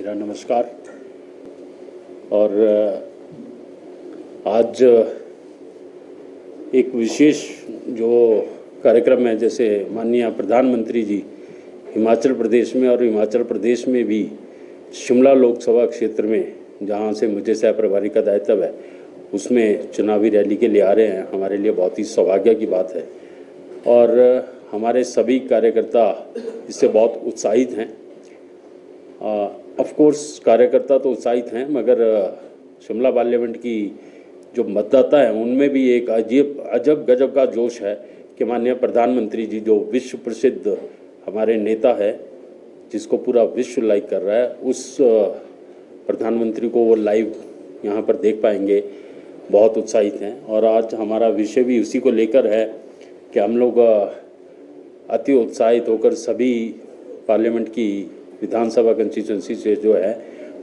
मेरा नमस्कार। और आज एक विशेष जो कार्यक्रम है, जैसे माननीय प्रधानमंत्री जी हिमाचल प्रदेश में और हिमाचल प्रदेश में भी शिमला लोकसभा क्षेत्र में, जहां से मुझे सह प्रभारी का दायित्व है, उसमें चुनावी रैली के लिए आ रहे हैं, हमारे लिए बहुत ही सौभाग्य की बात है। और हमारे सभी कार्यकर्ता इससे बहुत उत्साहित हैं। ऑफ कोर्स कार्यकर्ता तो उत्साहित हैं, मगर शिमला पार्लियामेंट की जो मतदाता हैं उनमें भी एक अजब गजब का जोश है कि माननीय प्रधानमंत्री जी, जो विश्व प्रसिद्ध हमारे नेता है, जिसको पूरा विश्व लाइक कर रहा है, उस प्रधानमंत्री को वो लाइव यहाँ पर देख पाएंगे। बहुत उत्साहित हैं। और आज हमारा विषय भी उसी को लेकर है कि हम लोग अति उत्साहित होकर सभी पार्लियामेंट की विधानसभा कंस्टिट्यूंसी से जो है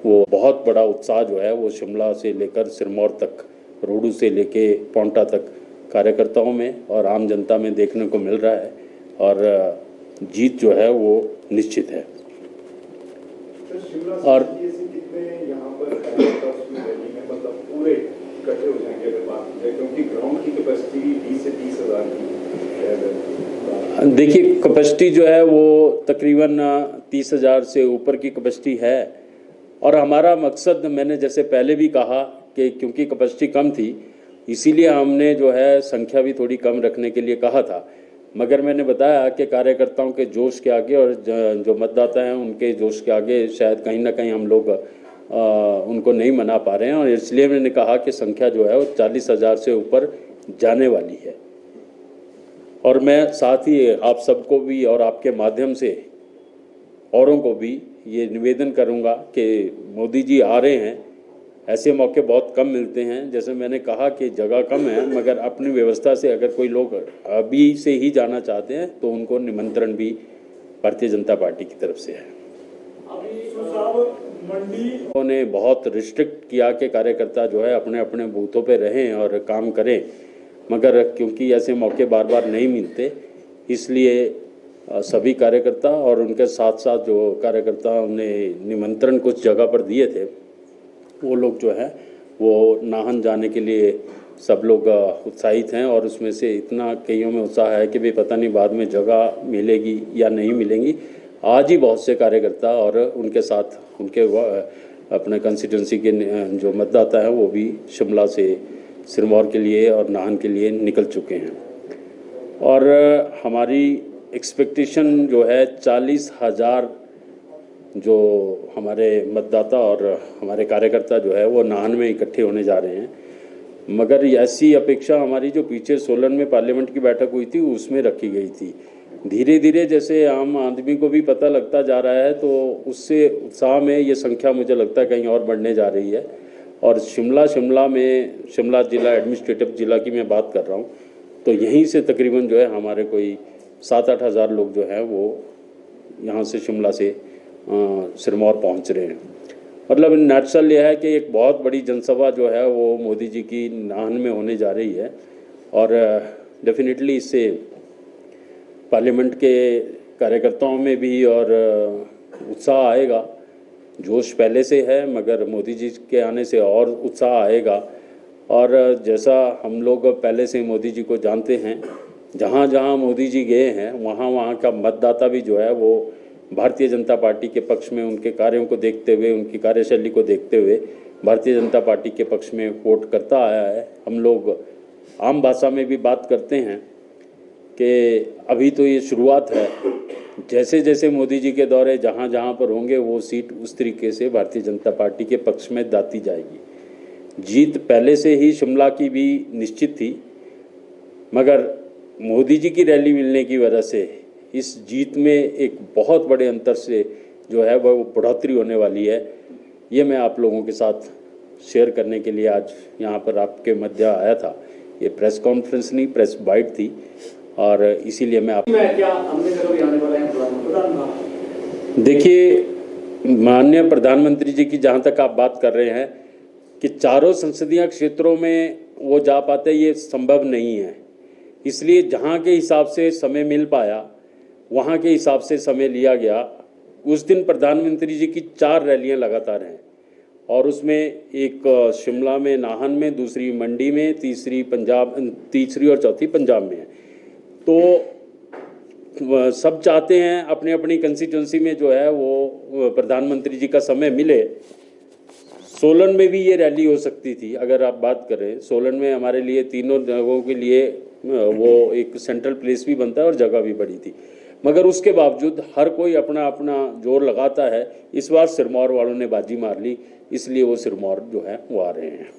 वो बहुत बड़ा उत्साह जो है वो शिमला से लेकर सिरमौर तक, रोडू से लेके पौंटा तक कार्यकर्ताओं में और आम जनता में देखने को मिल रहा है। और जीत जो है वो निश्चित है। और पूरे इकट्ठे हो जाएंगे अगर बात करें, क्योंकि ग्राउंड की कैपेसिटी 20 से 30,000 की। देखिए, कैपेसिटी जो है वो तकरीबन 30,000 से ऊपर की कैपेसिटी है। और हमारा मकसद, मैंने जैसे पहले भी कहा कि क्योंकि कैपेसिटी कम थी, इसीलिए हमने जो है संख्या भी थोड़ी कम रखने के लिए कहा था। मगर मैंने बताया कि कार्यकर्ताओं के जोश के आगे और जो मतदाता हैं उनके जोश के आगे शायद कहीं ना कहीं हम लोग उनको नहीं मना पा रहे हैं। और इसलिए मैंने कहा कि संख्या जो है वो 40,000 से ऊपर जाने वाली है। और मैं साथ ही आप सबको भी और आपके माध्यम से औरों को भी ये निवेदन करूंगा कि मोदी जी आ रहे हैं, ऐसे मौके बहुत कम मिलते हैं। जैसे मैंने कहा कि जगह कम है, मगर अपनी व्यवस्था से अगर कोई लोग अभी से ही जाना चाहते हैं तो उनको निमंत्रण भी भारतीय जनता पार्टी की तरफ से है। उन्होंने बहुत रिस्ट्रिक्ट किया कि कार्यकर्ता जो है अपने अपने बूथों पे रहें और काम करें, मगर क्योंकि ऐसे मौके बार बार नहीं मिलते, इसलिए सभी कार्यकर्ता और उनके साथ साथ जो कार्यकर्ताओं ने निमंत्रण कुछ जगह पर दिए थे, वो लोग जो है वो नाहन जाने के लिए सब लोग उत्साहित हैं। और उसमें से इतना कईयों में उत्साह है कि भाई पता नहीं बाद में जगह मिलेगी या नहीं मिलेंगी। आज ही बहुत से कार्यकर्ता और उनके साथ उनके अपने कंस्टिट्यूंसी के जो मतदाता हैं वो भी शिमला से सिरमौर के लिए और नाहन के लिए निकल चुके हैं। और हमारी एक्सपेक्टेशन जो है 40,000 जो हमारे मतदाता और हमारे कार्यकर्ता जो है वो नाहन में इकट्ठे होने जा रहे हैं। मगर ऐसी अपेक्षा हमारी जो पीछे सोलन में पार्लियामेंट की बैठक हुई थी उसमें रखी गई थी। धीरे धीरे जैसे आम आदमी को भी पता लगता जा रहा है, तो उससे उत्साह में ये संख्या मुझे लगता है कहीं और बढ़ने जा रही है। और शिमला में, शिमला जिला एडमिनिस्ट्रेटिव जिला की मैं बात कर रहा हूँ, तो यहीं से तकरीबन जो है हमारे कोई 7-8 हज़ार लोग जो हैं वो यहाँ से शिमला से सिरमौर पहुँच रहे हैं। मतलब नेचुरल यह है कि एक बहुत बड़ी जनसभा जो है वो मोदी जी की नाहन में होने जा रही है। और डेफिनेटली इससे पार्लियामेंट के कार्यकर्ताओं में भी और उत्साह आएगा। जोश पहले से है, मगर मोदी जी के आने से और उत्साह आएगा। और जैसा हम लोग पहले से मोदी जी को जानते हैं, जहाँ जहाँ मोदी जी गए हैं वहाँ वहाँ का मतदाता भी जो है वो भारतीय जनता पार्टी के पक्ष में, उनके कार्यों को देखते हुए, उनकी कार्यशैली को देखते हुए भारतीय जनता पार्टी के पक्ष में वोट करता आया है। हम लोग आम भाषा में भी बात करते हैं कि अभी तो ये शुरुआत है, जैसे जैसे मोदी जी के दौरे जहाँ जहाँ पर होंगे वो सीट उस तरीके से भारतीय जनता पार्टी के पक्ष में दाती जाएगी। जीत पहले से ही शिमला की भी निश्चित थी, मगर मोदी जी की रैली मिलने की वजह से इस जीत में एक बहुत बड़े अंतर से जो है वह बढ़ोतरी होने वाली है। ये मैं आप लोगों के साथ शेयर करने के लिए आज यहाँ पर आपके मध्य आया था। ये प्रेस कॉन्फ्रेंस नहीं, प्रेस बाइट थी, और इसीलिए मैं आप देखिए, माननीय प्रधानमंत्री जी की जहाँ तक आप बात कर रहे हैं कि चारों संसदीय क्षेत्रों में वो जा पाते, ये संभव नहीं है। इसलिए जहाँ के हिसाब से समय मिल पाया वहाँ के हिसाब से समय लिया गया। उस दिन प्रधानमंत्री जी की 4 रैलियां लगातार हैं और उसमें एक शिमला में नाहन में, दूसरी मंडी में, तीसरी और चौथी पंजाब में है। तो सब चाहते हैं अपनी अपनी कंस्टिट्यूंसी में जो है वो प्रधानमंत्री जी का समय मिले। सोलन में भी ये रैली हो सकती थी अगर आप बात करें। सोलन में हमारे लिए तीनों जगहों के लिए वो एक सेंट्रल प्लेस भी बनता है और जगह भी बड़ी थी, मगर उसके बावजूद हर कोई अपना अपना जोर लगाता है। इस बार सिरमौर वालों ने बाजी मार ली, इसलिए वो सिरमौर जो है वो आ रहे हैं।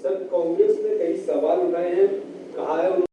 सर, कांग्रेस ने कई सवाल उठाए हैं, कहा है